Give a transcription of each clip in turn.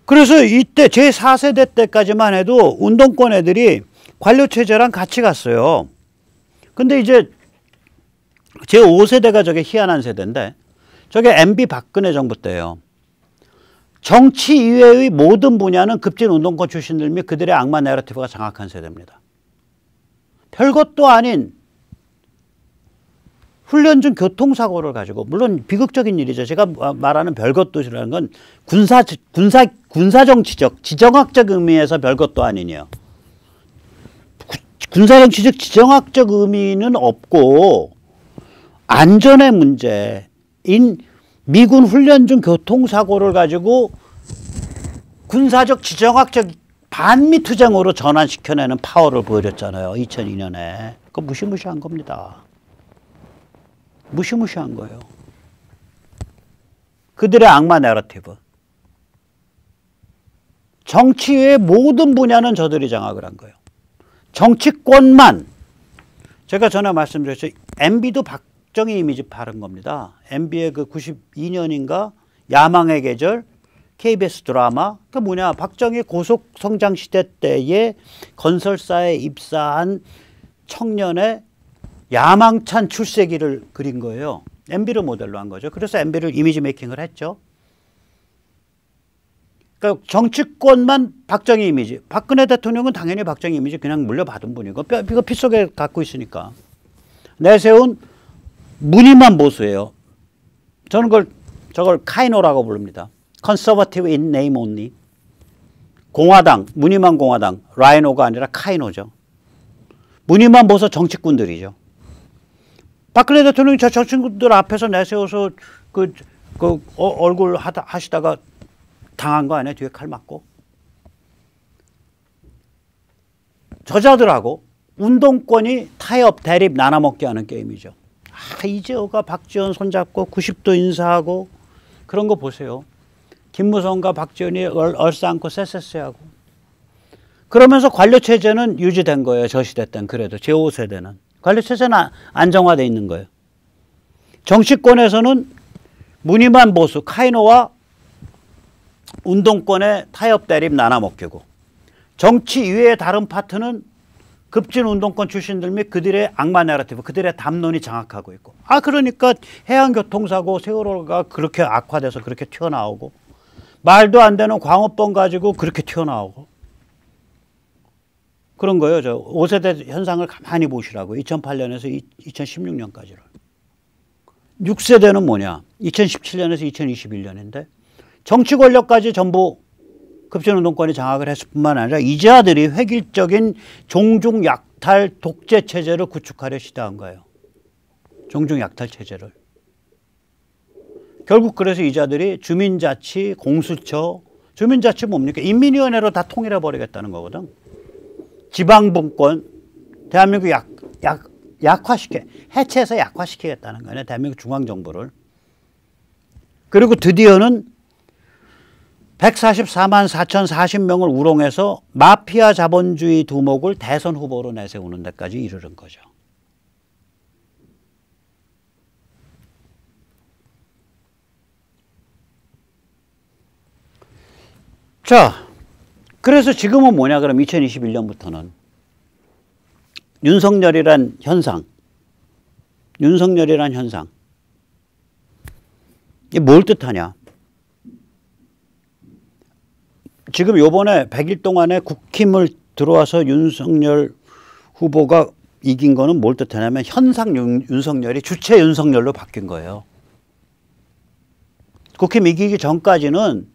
그래서 이때 제4세대 때까지만 해도 운동권 애들이 관료체제랑 같이 갔어요. 근데 이제 제5세대가 저게 희한한 세대인데 저게 MB 박근혜 정부 때예요. 정치 이외의 모든 분야는 급진 운동권 출신들 및 그들의 악마 내러티브가 장악한 세대입니다. 별것도 아닌 훈련 중 교통사고를 가지고, 물론 비극적인 일이죠. 제가 말하는 별것도라는 건 군사정치적, 지정학적 의미에서 별것도 아니에요. 군사정치적, 지정학적 의미는 없고 안전의 문제인 미군 훈련 중 교통사고를 가지고 군사적, 지정학적 반미 투쟁으로 전환시켜내는 파워를 보여줬잖아요. 2002년에. 그거 무시무시한 겁니다. 무시무시한 거예요. 그들의 악마 내러티브. 정치의 모든 분야는 저들이 장악을 한 거예요. 정치권만. 제가 전에 말씀드렸죠. MB도 박정희 이미지 바른 겁니다. MB의 그 92년인가 야망의 계절 KBS 드라마. 그 뭐냐, 박정희 고속성장 시대 때에 건설사에 입사한 청년의 야망찬 출세기를 그린 거예요. MB를 모델로 한 거죠. 그래서 MB를 이미지 메이킹을 했죠. 그러니까 정치권만 박정희 이미지. 박근혜 대통령은 당연히 박정희 이미지 그냥 물려받은 분이고 이거 피 속에 갖고 있으니까. 내세운 무늬만 보수예요. 저는 저걸 카이노라고 부릅니다. Conservative in name only. 공화당, 무늬만 공화당. 라이노가 아니라 카이노죠. 무늬만 보수 정치꾼들이죠. 박근혜 대통령이 저 친구들 앞에서 내세워서 얼굴 하시다가 당한 거 아니에요? 뒤에 칼 맞고. 저자들하고 운동권이 타협, 대립, 나눠먹게 하는 게임이죠. 이재호가 박지원 손잡고 90도 인사하고 그런 거 보세요. 김무성과 박지원이 얼싸안고 쎄쎄쎄하고. 그러면서 관료체제는 유지된 거예요. 저 시대 때는 그래도. 제5세대는. 관료체제는 안정화되어 있는 거예요. 정치권에서는 무늬만 보수, 카이노와 운동권의 타협 대립 나눠먹기고, 정치 이외의 다른 파트는 급진 운동권 출신들 및 그들의 악마 내러티브, 그들의 담론이 장악하고 있고. 그러니까 해양교통사고 세월호가 그렇게 악화돼서 그렇게 튀어나오고, 말도 안 되는 광우병 가지고 그렇게 튀어나오고. 그런 거예요. 저 5세대 현상을 가만히 보시라고. 2008년에서 2016년까지를. 6세대는 뭐냐? 2017년에서 2021년인데 정치 권력까지 전부 급진운동권이 장악을 했을 뿐만 아니라 이자들이 획일적인 종중약탈 독재 체제를 구축하려 시도한 거예요. 종중약탈 체제를. 결국 그래서 이자들이 주민자치, 공수처, 주민자치 뭡니까? 인민위원회로 다 통일해버리겠다는 거거든. 지방분권, 대한민국 해체해서 약화시키겠다는 거예요. 대한민국 중앙정부를. 그리고 드디어는 144만 4,040명을 우롱해서 마피아 자본주의 두목을 대선 후보로 내세우는 데까지 이르는 거죠. 자, 그래서 지금은 뭐냐 그럼 2021년부터는 윤석열이란 현상. 이게 뭘 뜻하냐? 지금 요번에 100일 동안에 국힘을 들어와서 윤석열 후보가 이긴 거는 뭘 뜻하냐면 현상 윤석열이 주체 윤석열로 바뀐 거예요. 국힘 이기기 전까지는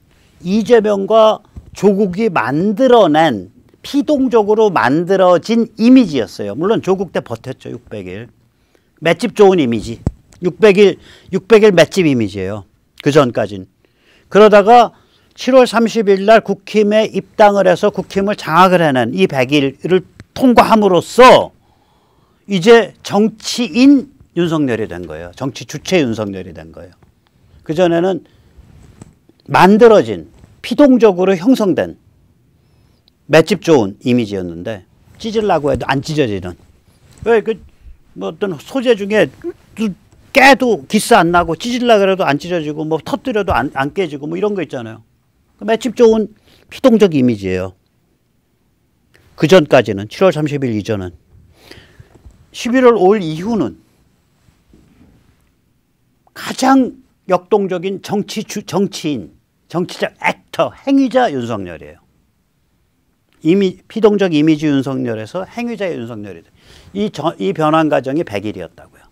이재명과 조국이 만들어낸 피동적으로 만들어진 이미지였어요. 물론 조국 때 버텼죠. 600일. 맷집 좋은 이미지. 600일 맷집 이미지예요. 그 전까진. 그러다가 7월 30일 날 국힘에 입당을 해서 국힘을 장악을 해낸 이 100일을 통과함으로써 이제 정치인 윤석열이 된 거예요. 정치 주체 윤석열이 된 거예요. 그전에는 만들어진 피동적으로 형성된 맷집 좋은 이미지였는데 찢으려고 해도 안 찢어지는. 왜 뭐 어떤 소재 중에 깨도 기스 안 나고 찢으려고 해도 안 찢어지고 뭐 터뜨려도 안 깨지고 뭐 이런 거 있잖아요. 맷집 좋은 피동적 이미지예요. 그 전까지는 7월 30일 이전은. 11월 5일 이후는 가장 역동적인 정치인, 정치적 액터, 행위자 윤석열이에요. 피동적 이미지 윤석열에서 행위자의 윤석열이다. 이 변환 과정이 100일이었다고요.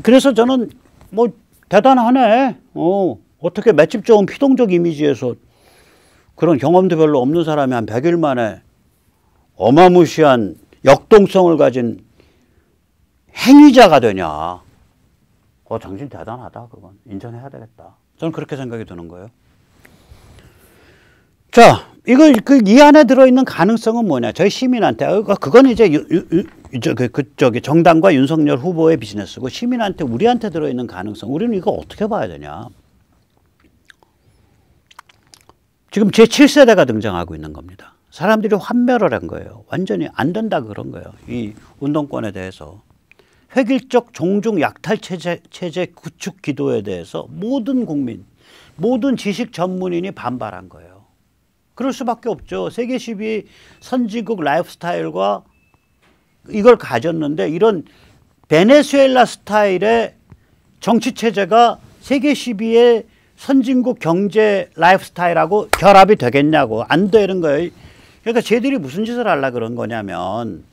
그래서 저는 뭐 대단하네. 어떻게 맷집 좋은 피동적 이미지에서 그런 경험도 별로 없는 사람이 한 100일 만에 어마무시한 역동성을 가진 행위자가 되냐. 당신 대단하다. 그건 인정해야 되겠다. 저는 그렇게 생각이 드는 거예요. 자, 이 안에 들어있는 가능성은 뭐냐. 저희 시민한테, 그건 이제 정당과 윤석열 후보의 비즈니스고, 시민한테, 우리한테 들어있는 가능성, 우리는 이거 어떻게 봐야 되냐. 지금 제7세대가 등장하고 있는 겁니다. 사람들이 환멸을 한 거예요. 완전히 안 된다 그런 거예요. 이 운동권에 대해서. 획일적 종중 약탈 체제 구축 기도에 대해서 모든 국민, 모든 지식 전문인이 반발한 거예요. 그럴 수밖에 없죠. 세계 10위 선진국 라이프 스타일과 이걸 가졌는데 이런 베네수엘라 스타일의 정치 체제가 세계 10위의 선진국 경제 라이프 스타일하고 결합이 되겠냐고. 안 되는 거예요. 그러니까 쟤들이 무슨 짓을 하려고 그런 거냐면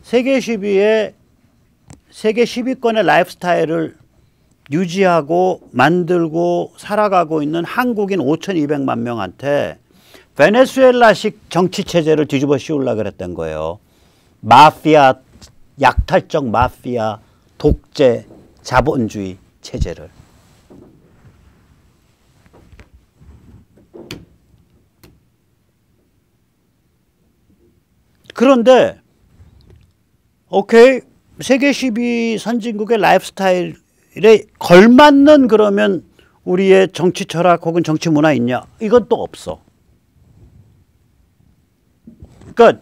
세계 10위권의 라이프 스타일을 유지하고 만들고 살아가고 있는 한국인 5,200만 명한테 베네수엘라식 정치 체제를 뒤집어 씌우려고 그랬던 거예요. 마피아, 약탈적 마피아, 독재, 자본주의 체제를. 그런데 오케이, 세계 10위 선진국의 라이프 스타일에 걸맞는 그러면 우리의 정치 철학 혹은 정치 문화 있냐? 이건 또 없어. 그러니까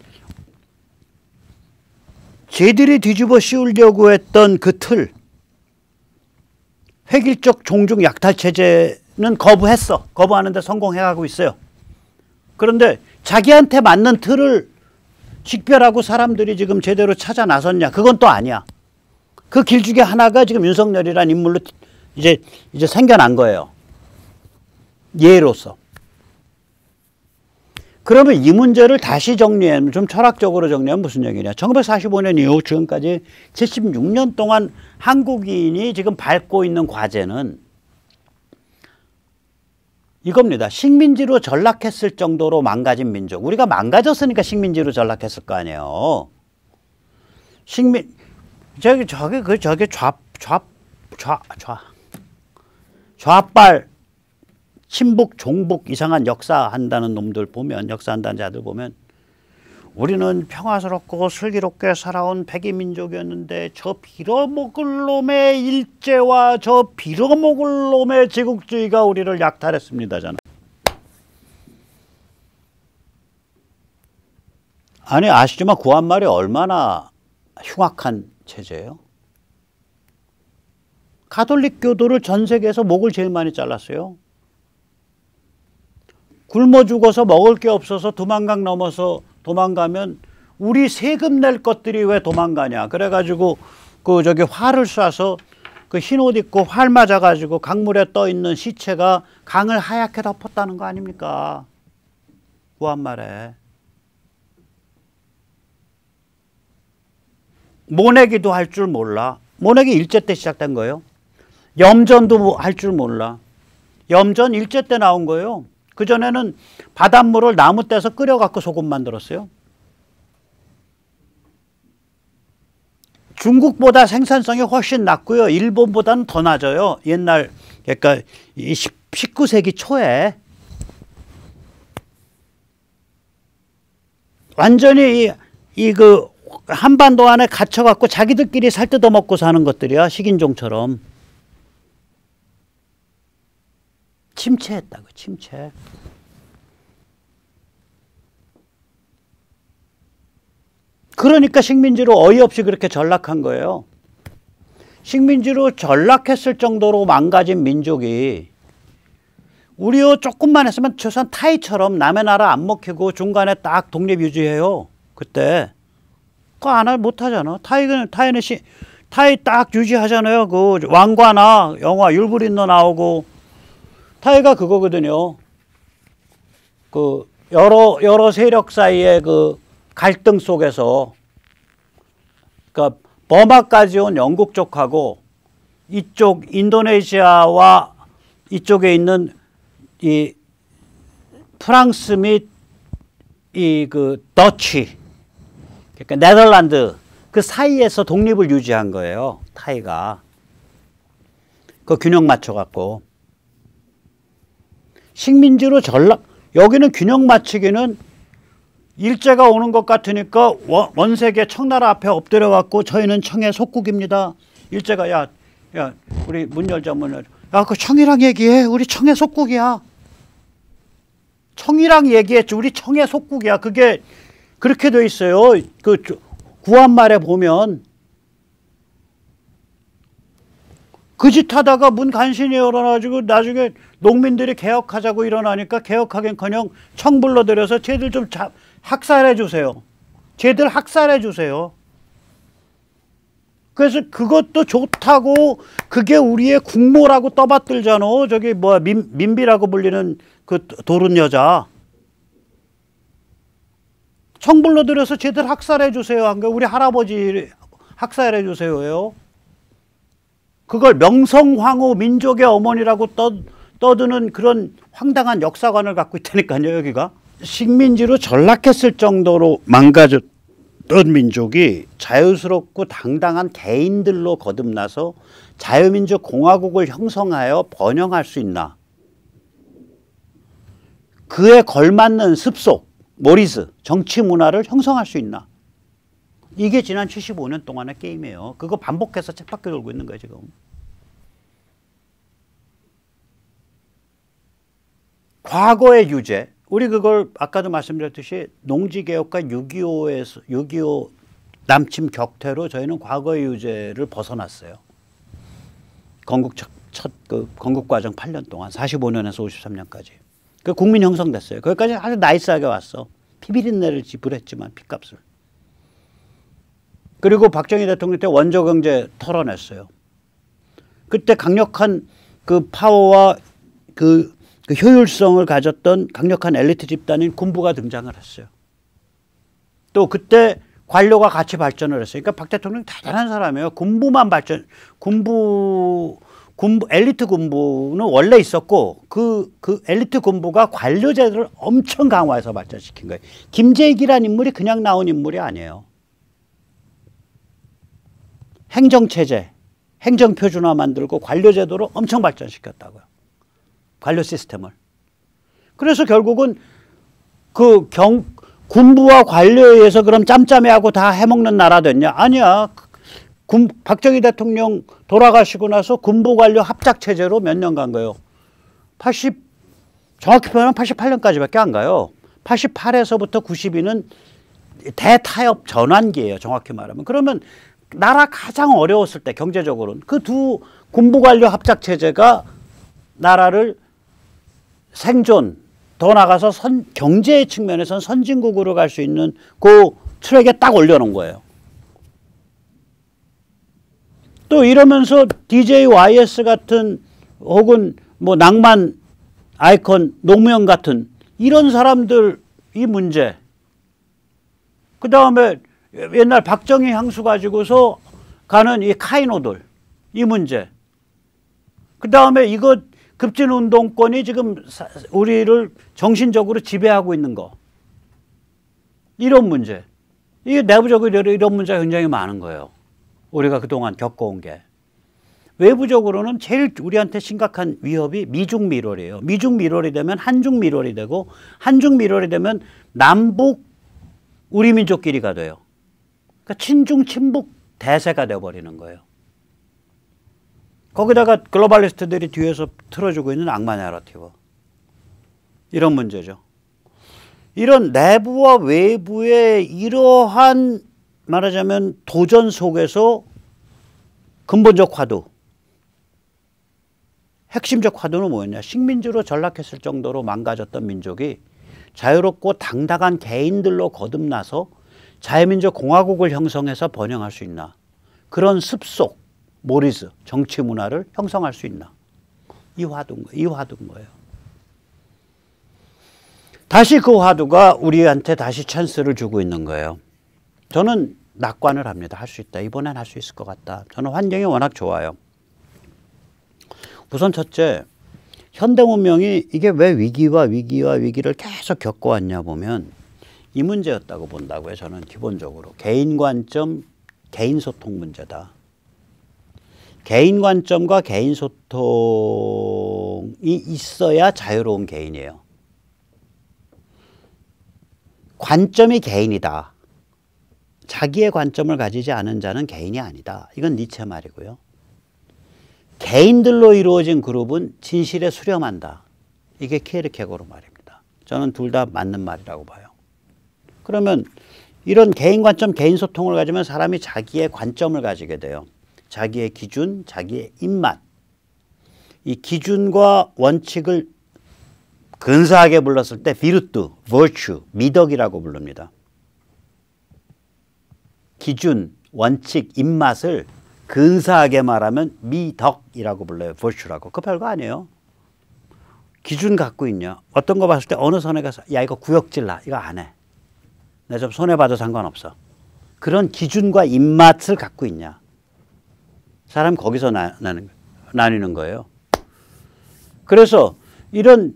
쟤들이 뒤집어 씌우려고 했던 그 틀, 획일적 종중 약탈 체제는 거부했어. 거부하는데 성공해가고 있어요. 그런데 자기한테 맞는 틀을 식별하고 사람들이 지금 제대로 찾아 나섰냐? 그건 또 아니야. 그 길 중에 하나가 지금 윤석열이라는 인물로 이제 생겨난 거예요. 예로서. 그러면 이 문제를 다시 정리하면, 좀 철학적으로 정리하면 무슨 얘기냐. 1945년 이후 지금까지 76년 동안 한국인이 지금 밟고 있는 과제는 이겁니다. 식민지로 전락했을 정도로 망가진 민족. 우리가 망가졌으니까 식민지로 전락했을 거 아니에요. 저게 좌빨, 친북, 종북 이상한 역사한다는 놈들 보면, 역사한다는 자들 보면 우리는 평화스럽고 슬기롭게 살아온 백이민족이었는데 저 빌어먹을 놈의 일제와 저 빌어먹을 놈의 제국주의가 우리를 약탈했습니다. 저는. 아니 아시지만 구한말이 얼마나 흉악한 체제예요. 가톨릭 교도를 전 세계에서 목을 제일 많이 잘랐어요. 굶어 죽어서 먹을 게 없어서 두만강 넘어서 도망가면 우리 세금 낼 것들이 왜 도망가냐. 그래가지고 활을 쏴서 그 흰 옷 입고 활 맞아가지고 강물에 떠 있는 시체가 강을 하얗게 덮었다는 거 아닙니까? 구한말에. 모내기도 할 줄 몰라. 모내기 일제 때 시작된 거예요. 염전도 할 줄 몰라. 염전 일제 때 나온 거예요. 그전에는 바닷물을 나무 떼서 끓여갖고 소금 만들었어요. 중국보다 생산성이 훨씬 낮고요. 일본보다는 더 낮아요. 옛날, 그러니까 19세기 초에. 완전히 한반도 안에 갇혀갖고 자기들끼리 살 뜯어먹고 사는 것들이야. 식인종처럼. 침체했다고, 침체. 그러니까 식민지로 어이없이 그렇게 전락한 거예요. 식민지로 전락했을 정도로 망가진 민족이 우리요 조금만 했으면 최소한 타이처럼 남의 나라 안 먹히고 중간에 딱 독립 유지해요. 그때 그거 안 못하잖아. 타이는 타이 딱 유지하잖아요. 그 왕과나 영화 율브린너 나오고 타이가 그거거든요. 그 여러 세력 사이의 그 갈등 속에서 그러니까 버마까지 온 영국 쪽하고 이쪽 인도네시아와 이쪽에 있는 이 프랑스 및 이 그 더치 그러니까 네덜란드 그 사이에서 독립을 유지한 거예요. 타이가 그 균형 맞춰 갖고 식민지로 여기는 균형 맞추기는 일제가 오는 것 같으니까 원색의 청나라 앞에 엎드려 갖고 저희는 청의 속국입니다. 일제가 야 우리 문 열자 야 그 청이랑 얘기해. 우리 청의 속국이야. 청이랑 얘기했지. 우리 청의 속국이야. 그게 그렇게 돼 있어요. 그 구한말에 보면 그 짓 하다가 문 간신히 열어놔가지고 나중에 농민들이 개혁하자고 일어나니까 개혁하긴커녕 청 불러들여서 쟤들 좀 학살해 주세요. 쟤들 학살해 주세요. 그래서 그것도 좋다고 그게 우리의 국모라고 떠받들잖아. 저기 뭐야 민비라고 불리는 그 도른 여자. 청 불러들여서 쟤들 학살해 주세요. 한 거 우리 할아버지 학살해 주세요예요. 그걸 명성황후 민족의 어머니라고 떠드는 그런 황당한 역사관을 갖고 있다니까요. 여기가 식민지로 전락했을 정도로 망가졌던 민족이 자유스럽고 당당한 개인들로 거듭나서 자유민족 공화국을 형성하여 번영할 수 있나. 그에 걸맞는 습속, 모리스, 정치 문화를 형성할 수 있나. 이게 지난 75년 동안의 게임이에요. 그거 반복해서 쳇바퀴 돌고 있는 거예요 지금. 과거의 유죄. 우리 그걸 아까도 말씀드렸듯이 농지개혁과 6.25 남침 격퇴로 저희는 과거의 유죄를 벗어났어요. 건국 건국과정 8년 동안 45년에서 53년까지. 그 국민 형성됐어요. 거기까지 아주 나이스하게 왔어. 피비린내를 지불했지만 핏값을. 그리고 박정희 대통령 때 원조경제 털어냈어요. 그때 강력한 그 파워와 그 효율성을 가졌던 강력한 엘리트 집단인 군부가 등장을 했어요. 또 그때 관료가 같이 발전을 했어요. 그러니까 박 대통령 대단한 사람이에요. 군부만 엘리트 군부는 원래 있었고 그 엘리트 군부가 관료 제도를 엄청 강화해서 발전시킨 거예요. 김재익이라는 인물이 그냥 나온 인물이 아니에요. 행정체제, 행정표준화 만들고 관료제도를 엄청 발전시켰다고요. 관료 시스템을. 그래서 결국은 군부와 관료에 의해서 그럼 짬짬이하고 다 해먹는 나라 됐냐? 아니야. 박정희 대통령 돌아가시고 나서 군부 관료 합작체제로 몇 년 간 거예요. 정확히 표현하면 88년까지밖에 안 가요. 88에서부터 92는 대타협 전환기예요. 정확히 말하면. 그러면 나라 가장 어려웠을 때 경제적으로는 그 두 군부 관료 합작 체제가 나라를 생존 더 나가서 경제 측면에서는 선진국으로 갈 수 있는 그 트랙에 딱 올려놓은 거예요. 또 이러면서 DJYS 같은 혹은 뭐 낭만 아이콘 노무현 같은 이런 사람들 이 문제. 그 다음에 옛날 박정희 향수 가지고서 가는 이 카이노들 이 문제. 그 다음에 이거 급진운동권이 지금 우리를 정신적으로 지배하고 있는 거. 이런 문제. 이게 내부적으로 이런 문제가 굉장히 많은 거예요. 우리가 그동안 겪어온 게. 외부적으로는 제일 우리한테 심각한 위협이 미중 밀월이에요. 미중 밀월이 되면 한중 밀월이 되고 한중 밀월이 되면 남북 우리 민족끼리가 돼요. 그러니까 친중 친북 대세가 되어버리는 거예요. 거기다가 글로벌리스트들이 뒤에서 틀어주고 있는 악마 내러티브. 이런 문제죠. 이런 내부와 외부의 이러한 말하자면 도전 속에서 근본적 화두. 핵심적 화두는 뭐였냐? 식민지로 전락했을 정도로 망가졌던 민족이 자유롭고 당당한 개인들로 거듭나서 자유민족 공화국을 형성해서 번영할 수 있나? 그런 습속, 모리스, 정치 문화를 형성할 수 있나? 이 화두인 거예요. 다시 그 화두가 우리한테 다시 찬스를 주고 있는 거예요. 저는 낙관을 합니다. 할 수 있다. 이번엔 할 수 있을 것 같다. 저는 환경이 워낙 좋아요. 우선 첫째, 현대 문명이 이게 왜 위기를 계속 겪어왔냐 보면 이 문제였다고 본다고요. 저는 기본적으로. 개인 관점, 개인 소통 문제다. 개인 관점과 개인 소통이 있어야 자유로운 개인이에요. 관점이 개인이다. 자기의 관점을 가지지 않은 자는 개인이 아니다. 이건 니체 말이고요. 개인들로 이루어진 그룹은 진실에 수렴한다. 이게 키에르케고르 말입니다. 저는 둘 다 맞는 말이라고 봐요. 그러면 이런 개인 관점, 개인 소통을 가지면 사람이 자기의 관점을 가지게 돼요. 자기의 기준, 자기의 입맛. 이 기준과 원칙을 근사하게 불렀을 때 비르투, virtue, 미덕이라고 부릅니다. 기준, 원칙, 입맛을 근사하게 말하면 미덕이라고 불러요. virtue라고. 그거 별거 아니에요. 기준 갖고 있냐. 어떤 거 봤을 때 어느 선에 가서 야 이거 구역질나. 이거 안 해. 내가 좀 손해봐도 상관없어. 그런 기준과 입맛을 갖고 있냐. 사람 거기서 나뉘는 거예요. 그래서 이런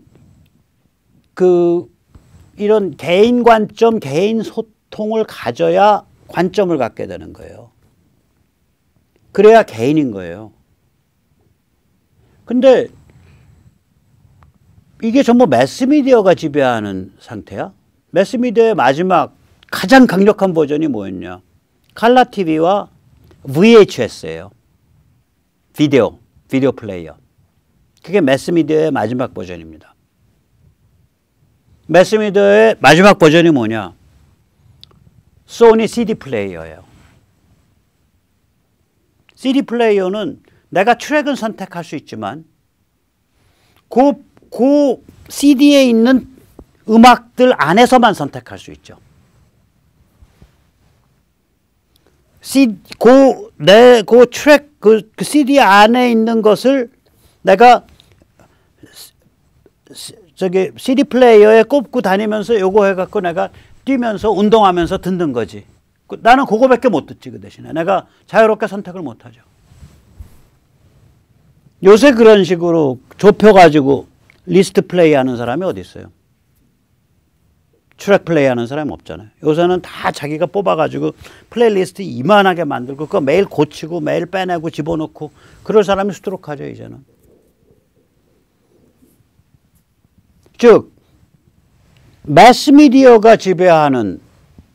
개인 관점, 개인 소통을 가져야 관점을 갖게 되는 거예요. 그래야 개인인 거예요. 근데 이게 전부 매스미디어가 지배하는 상태야? 매스미디어의 마지막 가장 강력한 버전이 뭐였냐? 칼라TV와 VHS예요. 비디오 플레이어. 그게 매스미디어의 마지막 버전입니다. 매스미디어의 마지막 버전이 뭐냐? 소니 CD 플레이어예요. CD 플레이어는 내가 트랙은 선택할 수 있지만 그 CD에 있는 음악들 안에서만 선택할 수 있죠. 그 CD 안에 있는 것을 내가 CD 플레이어에 꼽고 다니면서 요거 해갖고 내가 뛰면서 운동하면서 듣는 거지. 나는 그거밖에 못 듣지. 그 대신에 내가 자유롭게 선택을 못 하죠. 요새 그런 식으로 좁혀가지고 리스트 플레이 하는 사람이 어디 있어요? 트랙 플레이 하는 사람이 없잖아요. 요새는 다 자기가 뽑아가지고 플레이리스트 이만하게 만들고 그거 매일 고치고 매일 빼내고 집어넣고 그럴 사람이 수두룩하죠. 이제는. 즉 매스미디어가 지배하는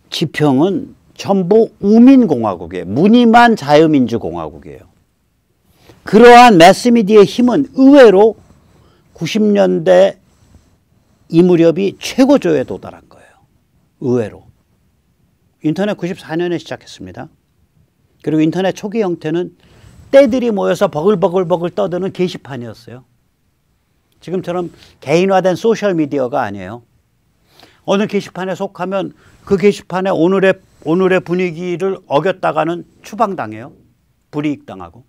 지평은 전부 우민공화국이에요. 무늬만 자유민주공화국이에요. 그러한 매스미디어의 힘은 의외로 90년대 이 무렵이 최고조에 도달한 거예요. 의외로. 인터넷 94년에 시작했습니다. 그리고 인터넷 초기 형태는 떼들이 모여서 버글버글 떠드는 게시판이었어요. 지금처럼 개인화된 소셜미디어가 아니에요. 어느 게시판에 속하면 그 게시판에 오늘의 분위기를 어겼다가는 추방당해요. 불이익당하고.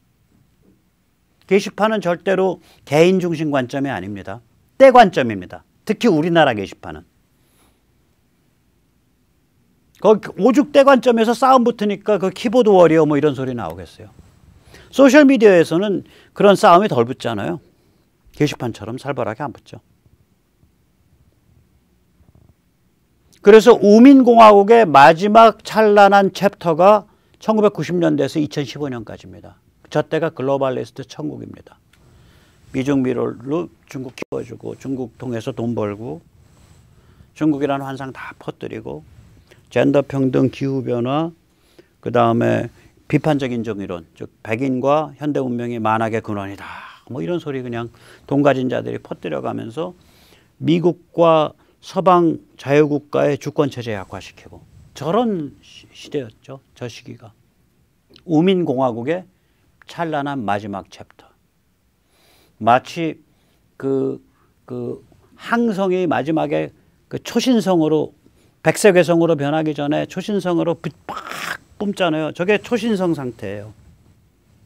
게시판은 절대로 개인 중심 관점이 아닙니다. 때 관점입니다. 특히 우리나라 게시판은. 거기 오죽 때 관점에서 싸움 붙으니까 그 키보드 워리어 뭐 이런 소리 나오겠어요. 소셜미디어에서는 그런 싸움이 덜 붙잖아요. 게시판처럼 살벌하게 안 붙죠. 그래서 우민공화국의 마지막 찬란한 챕터가 1990년대에서 2015년까지입니다. 저 때가 글로벌리스트 천국입니다. 미중미로로 중국 키워주고 중국 통해서 돈 벌고 중국이라는 환상 다 퍼뜨리고 젠더 평등, 기후변화, 그 다음에 비판적인 정의론, 즉 백인과 현대 문명이 만악의 근원이다. 뭐 이런 소리 그냥 돈 가진 자들이 퍼뜨려가면서 미국과 서방 자유국가의 주권체제 약화시키고 저런 시대였죠. 저 시기가. 우민공화국의 찬란한 마지막 챕터. 마치 그 항성이 마지막에 그 초신성으로 백색외성으로 변하기 전에 초신성으로 팍 뿜잖아요. 저게 초신성 상태예요.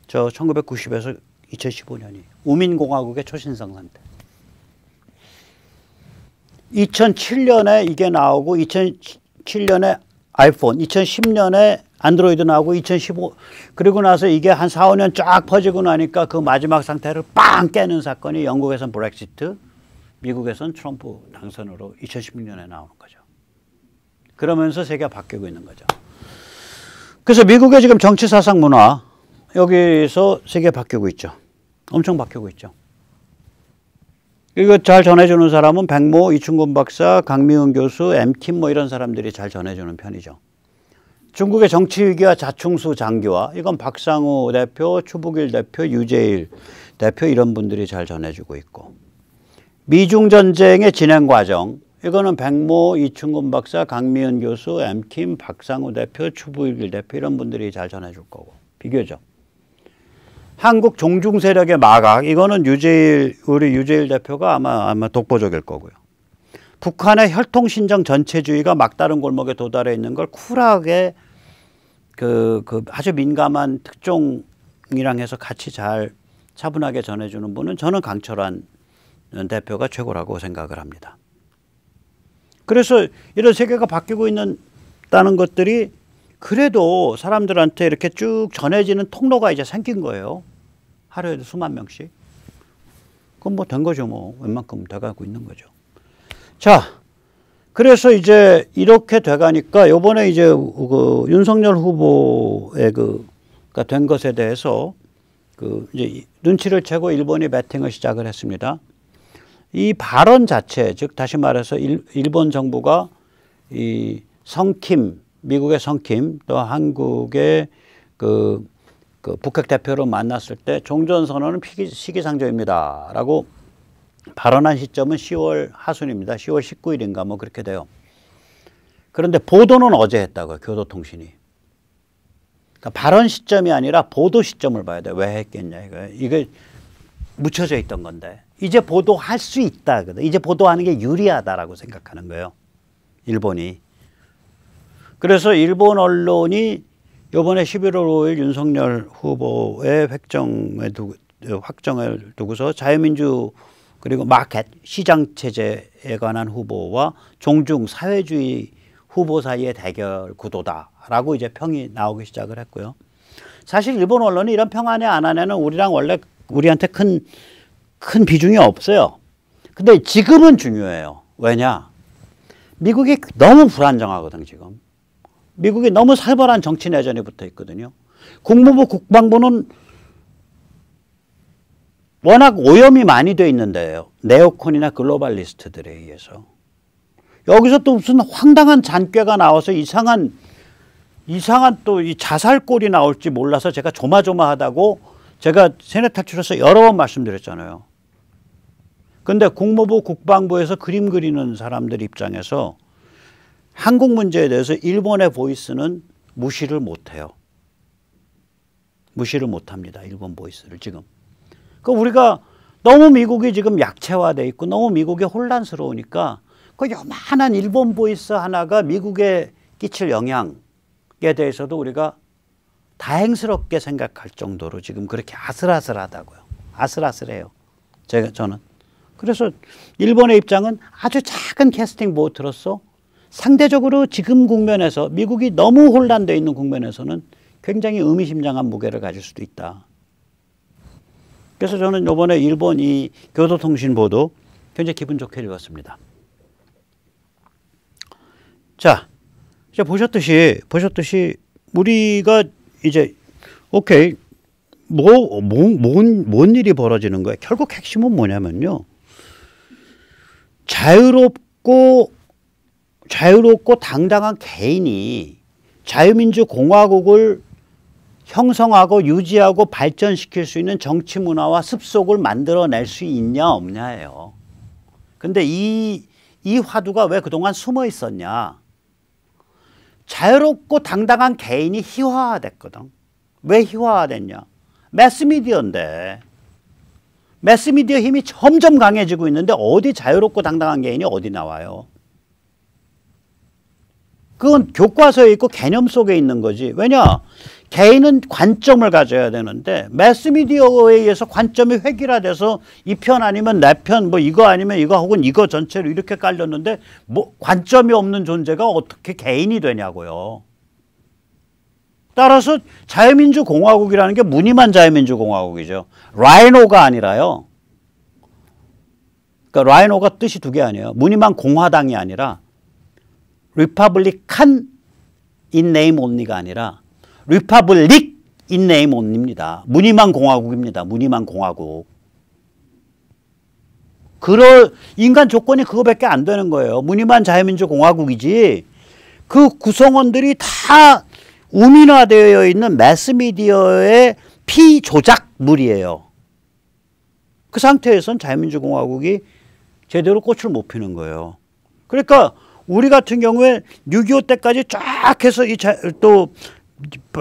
저 1990에서 2015년이 우민공화국의 초신성 상태. 2007년에 이게 나오고 2007년에 아이폰, 2010년에 안드로이드 나오고 2015 그리고 나서 이게 한 4, 5년 쫙 퍼지고 나니까 그 마지막 상태를 빵 깨는 사건이 영국에선 브렉시트, 미국에선 트럼프 당선으로 2016년에 나오는 거죠. 그러면서 세계가 바뀌고 있는 거죠. 그래서 미국의 지금 정치 사상 문화 여기서 세계가 바뀌고 있죠. 엄청 바뀌고 있죠. 이거 잘 전해주는 사람은 백모, 이충곤 박사, 강미은 교수, 엠킴 뭐 이런 사람들이 잘 전해주는 편이죠. 중국의 정치 위기와 자충수 장기화 이건 박상우 대표, 추북일 대표, 유재일 대표 이런 분들이 잘 전해주고 있고 미중 전쟁의 진행 과정 이거는 백모, 이충곤 박사, 강미은 교수, 엠킴, 박상우 대표, 추북일 대표 이런 분들이 잘 전해줄 거고 비교죠. 한국 종중 세력의 마각 이거는 우리 유재일 대표가 아마 독보적일 거고요. 북한의 혈통신정 전체주의가 막다른 골목에 도달해 있는 걸 쿨하게 아주 민감한 특종이랑 해서 같이 잘 차분하게 전해주는 분은 저는 강철환 대표가 최고라고 생각을 합니다. 그래서 이런 세계가 바뀌고 있다는 것들이 그래도 사람들한테 이렇게 쭉 전해지는 통로가 이제 생긴 거예요. 하루에도 수만 명씩. 그건 뭐 된 거죠. 뭐 웬만큼 돼가고 있는 거죠. 자, 그래서 이제 이렇게 돼가니까 요번에 이제 그 윤석열 후보의 가 된 것에 대해서 이제 눈치를 채고 일본이 배팅을 시작을 했습니다. 이 발언 자체, 즉 다시 말해서 일본 정부가 이 성킴, 미국의 성킴 또 한국의 북핵 대표로 만났을 때 종전선언은 시기상조입니다 라고 발언한 시점은 10월 하순입니다. 10월 19일인가 뭐 그렇게 돼요. 그런데 보도는 어제 했다고요. 교도통신이. 그러니까 발언 시점이 아니라 보도 시점을 봐야 돼. 왜 했겠냐 이거. 이게 묻혀져 있던 건데 이제 보도할 수 있다. 이제 보도하는 게 유리하다라고 생각하는 거예요. 일본이. 그래서 일본 언론이 이번에 11월 5일 윤석열 후보의 확정을 두고서 자유민주 그리고 마켓 시장체제에 관한 후보와 종중 사회주의 후보 사이의 대결 구도다라고 이제 평이 나오기 시작을 했고요. 사실 일본 언론이 이런 평하네 안 하네는 우리랑 원래 우리한테 큰 비중이 없어요. 근데 지금은 중요해요. 왜냐? 미국이 너무 불안정하거든 지금. 미국이 너무 살벌한 정치 내전이 붙어 있거든요. 국무부 국방부는 워낙 오염이 많이 돼 있는데요. 네오콘이나 글로벌리스트들에 의해서. 여기서 또 무슨 황당한 잔꾀가 나와서 이상한 또 이 자살골이 나올지 몰라서 제가 조마조마하다고 제가 세뇌 탈출해서 여러 번 말씀드렸잖아요. 근데 국무부 국방부에서 그림 그리는 사람들 입장에서 한국 문제에 대해서 일본의 보이스는 무시를 못해요. 무시를 못합니다. 일본 보이스를 지금. 그 우리가 너무 미국이 지금 약체화돼 있고 너무 미국이 혼란스러우니까 그 요만한 일본 보이스 하나가 미국에 끼칠 영향에 대해서도 우리가 다행스럽게 생각할 정도로 지금 그렇게 아슬아슬하다고요. 아슬아슬해요. 저는. 그래서 일본의 입장은 아주 작은 캐스팅 보트로서 상대적으로 지금 국면에서 미국이 너무 혼란되어 있는 국면에서는 굉장히 의미심장한 무게를 가질 수도 있다. 그래서 저는 이번에 일본 이 교도통신 보도 굉장히 기분 좋게 읽었습니다. 자, 이제 보셨듯이 우리가 이제 오케이 뭔 일이 벌어지는 거야? 결국 핵심은 뭐냐면요. 자유롭고 당당한 개인이 자유민주 공화국을 형성하고 유지하고 발전시킬 수 있는 정치 문화와 습속을 만들어낼 수 있냐 없냐예요. 근데 이 화두가 왜 그동안 숨어 있었냐. 자유롭고 당당한 개인이 희화화됐거든. 왜 희화화됐냐. 매스미디어인데 매스미디어 힘이 점점 강해지고 있는데 어디 자유롭고 당당한 개인이 어디 나와요. 그건 교과서에 있고 개념 속에 있는 거지. 왜냐? 개인은 관점을 가져야 되는데 매스미디어에 의해서 관점이 획일화돼서 이 편 아니면 내 편, 뭐 이거 아니면 이거 혹은 이거 전체로 이렇게 깔렸는데 뭐 관점이 없는 존재가 어떻게 개인이 되냐고요. 따라서 자유민주공화국이라는 게 무늬만 자유민주공화국이죠. 라이노가 아니라요. 그러니까 라이노가 뜻이 두 개 아니에요. 무늬만 공화당이 아니라 리퍼블리칸 in name only가 아니라 리퍼블릭 in name only입니다. 무늬만 공화국입니다. 무늬만 공화국. 그럴 인간 조건이 그거밖에 안 되는 거예요. 무늬만 자유민주공화국이지 그 구성원들이 다 우민화되어 있는 매스미디어의 피조작물이에요. 그 상태에선 자유민주공화국이 제대로 꽃을 못 피는 거예요. 그러니까 우리 같은 경우에 6.25 때까지 쫙 해서 또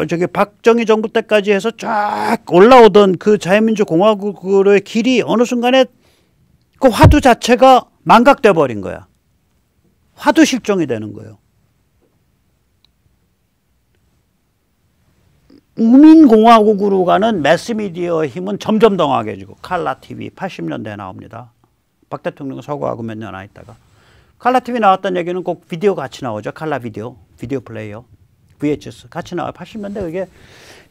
저기 박정희 정부 때까지 해서 쫙 올라오던 그 자유민주공화국의 길이 어느 순간에 그 화두 자체가 망각돼 버린 거야. 화두 실종이 되는 거예요. 우민공화국으로 가는 매스미디어의 힘은 점점 더 강해지고 칼라TV 80년대에 나옵니다. 박 대통령 서거하고 몇 년 안 있다가 칼라TV 나왔다는 얘기는 꼭 비디오 같이 나오죠. 칼라 비디오 플레이어 VHS 같이 나와요. 80년대 그게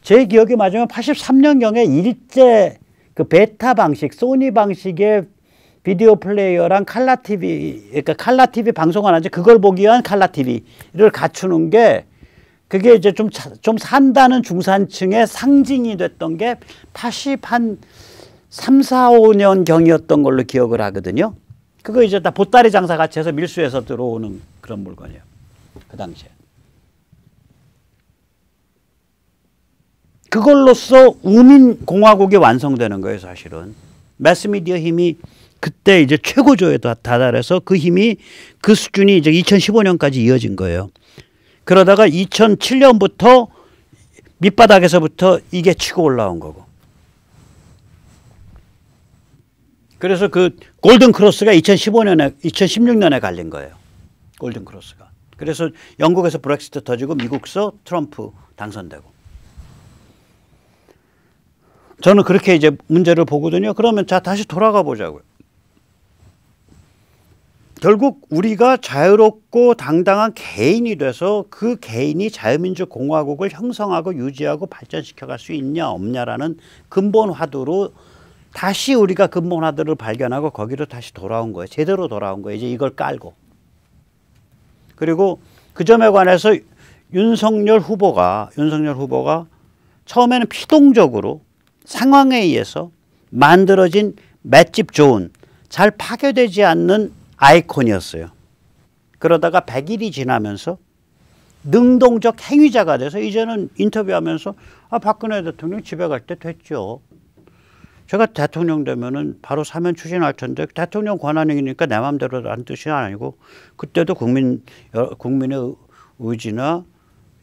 제 기억이 맞으면 83년경에 일제 그 베타 방식 소니 방식의 비디오 플레이어랑 칼라TV 그러니까 칼라TV 방송 안 하지 그걸 보기 위한 칼라TV를 갖추는 게 그게 이제 좀 산다는 중산층의 상징이 됐던 게 80한 3, 4, 5년 경이었던 걸로 기억을 하거든요. 그거 이제 다 보따리 장사 같이 해서 밀수해서 들어오는 그런 물건이에요. 그 당시에. 그걸로써 우민공화국이 완성되는 거예요, 사실은. 매스미디어 힘이 그때 이제 최고조에 다달해서 그 힘이 그 수준이 이제 2015년까지 이어진 거예요. 그러다가 2007년부터 밑바닥에서부터 이게 치고 올라온 거고. 그래서 그 골든 크로스가 2016년에 갈린 거예요. 골든 크로스가. 그래서 영국에서 브렉시트 터지고 미국서 트럼프 당선되고. 저는 그렇게 이제 문제를 보거든요. 그러면 자, 다시 돌아가 보자고요. 결국 우리가 자유롭고 당당한 개인이 돼서 그 개인이 자유민주공화국을 형성하고 유지하고 발전시켜 갈 수 있냐 없냐라는 근본 화두로 다시 우리가 근본 화두를 발견하고 거기로 다시 돌아온 거예요. 제대로 돌아온 거예요. 이제 이걸 깔고. 그리고 그 점에 관해서 윤석열 후보가 처음에는 피동적으로 상황에 의해서 만들어진 맷집 좋은 잘 파괴되지 않는 아이콘이었어요. 그러다가 100일이 지나면서 능동적 행위자가 돼서 이제는 인터뷰하면서 박근혜 대통령 집에 갈 때 됐죠. 제가 대통령 되면은 바로 사면 추진할 텐데 대통령 권한이니까 내 마음대로 라는 뜻이 아니고 그때도 국민의 의지나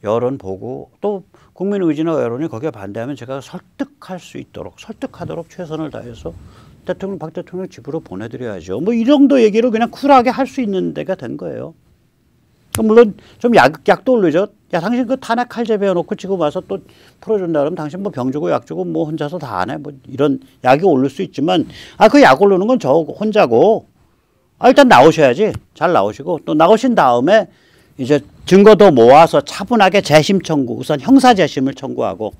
여론 보고 또 국민의 의지나 여론이 거기에 반대하면 제가 설득하도록 최선을 다해서 박 대통령 집으로 보내드려야죠. 뭐 이 정도 얘기를 그냥 쿨하게 할 수 있는 데가 된 거예요. 물론 좀 약도 오르죠. 야, 당신 그 탄핵 칼제 배워놓고 지금 와서 또 풀어준다 그러면 당신 뭐 병 주고 약 주고 뭐 혼자서 다 안 해. 뭐 이런 약이 오를 수 있지만 그 약 오르는 건 저 혼자고 일단 나오셔야지. 잘 나오시고 또 나오신 다음에 이제 증거도 모아서 차분하게 재심 청구 우선 형사 재심을 청구하고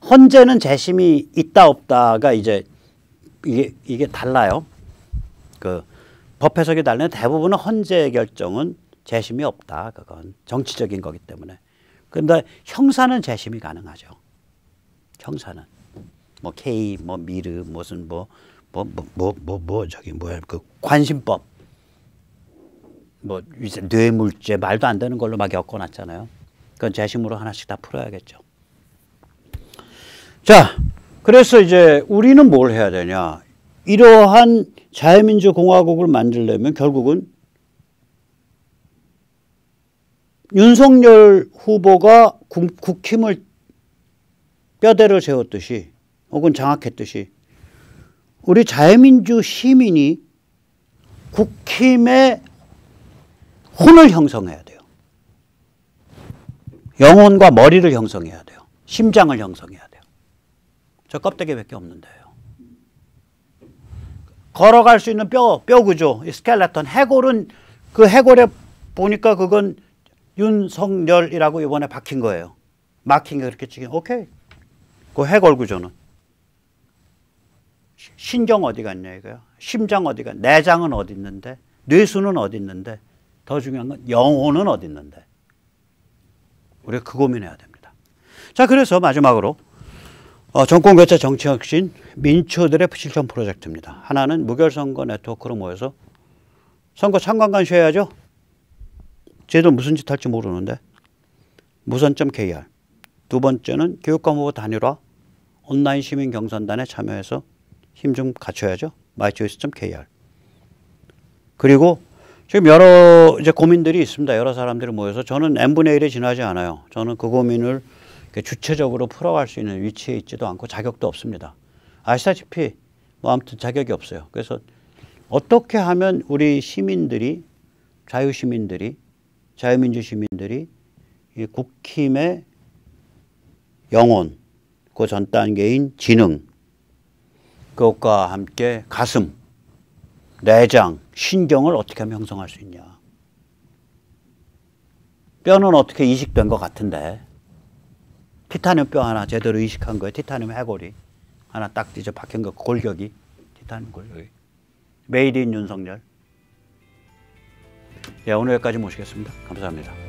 헌재는 재심이 있다 없다가 이제 이게 달라요. 그 법 해석이 달라요. 대부분은 헌재 결정은 재심이 없다. 그건 정치적인 거기 때문에. 그런데 형사는 재심이 가능하죠. 형사는 뭐 K 뭐 미르 무슨 저기 뭐야 그 관심법 뭐 뇌물죄 말도 안 되는 걸로 막 엮어놨잖아요. 그건 재심으로 하나씩 다 풀어야겠죠. 자, 그래서 이제 우리는 뭘 해야 되냐? 이러한 자유민주공화국을 만들려면 결국은 윤석열 후보가 국힘을 뼈대를 세웠듯이 혹은 장악했듯이 우리 자유민주 시민이 국힘의 혼을 형성해야 돼요. 영혼과 머리를 형성해야 돼요. 심장을 형성해야 돼요. 저 껍데기밖에 없는데요. 걸어갈 수 있는 뼈구조, 스켈레톤, 해골은 그 해골에 보니까 그건 윤석열이라고 이번에 박힌 거예요. 막힌 게 그렇게 찍힌, 오케이. 그 해골 구조는. 신경 어디 갔냐 이거야. 심장 어디 갔냐. 내장은 어디 있는데. 뇌수는 어디 있는데. 더 중요한 건 영혼은 어디 있는데. 우리가 그 고민해야 됩니다. 자, 그래서 마지막으로 정권교체 정치혁신 민초들의 실천 프로젝트입니다. 하나는 무결선거 네트워크로 모여서 선거 참관관 쉬어야죠. 쟤들 무슨 짓 할지 모르는데. 무선.kr. 두 번째는 교육감 후보 단일화 온라인 시민 경선단에 참여해서 힘 좀 갖춰야죠. mychoice.kr. 그리고 지금 여러 이제 고민들이 있습니다. 여러 사람들이 모여서 저는 n분의 1에 지나지 않아요. 저는 그 고민을 주체적으로 풀어갈 수 있는 위치에 있지도 않고 자격도 없습니다. 아시다시피 뭐 아무튼 자격이 없어요. 그래서 어떻게 하면 우리 시민들이 자유시민들이 자유민주 시민들이 이 국힘의 영혼, 그 전 단계인 지능, 그것과 함께 가슴, 내장, 신경을 어떻게 하면 형성할 수 있냐. 뼈는 어떻게 이식된 것 같은데 티타늄 뼈 하나 제대로 이식한 거예요. 티타늄 해골이 하나 딱 이제 박힌 거 골격이 티타늄 골격이. 메이드 인 윤석열. 예, 오늘 여기까지 모시겠습니다. 감사합니다.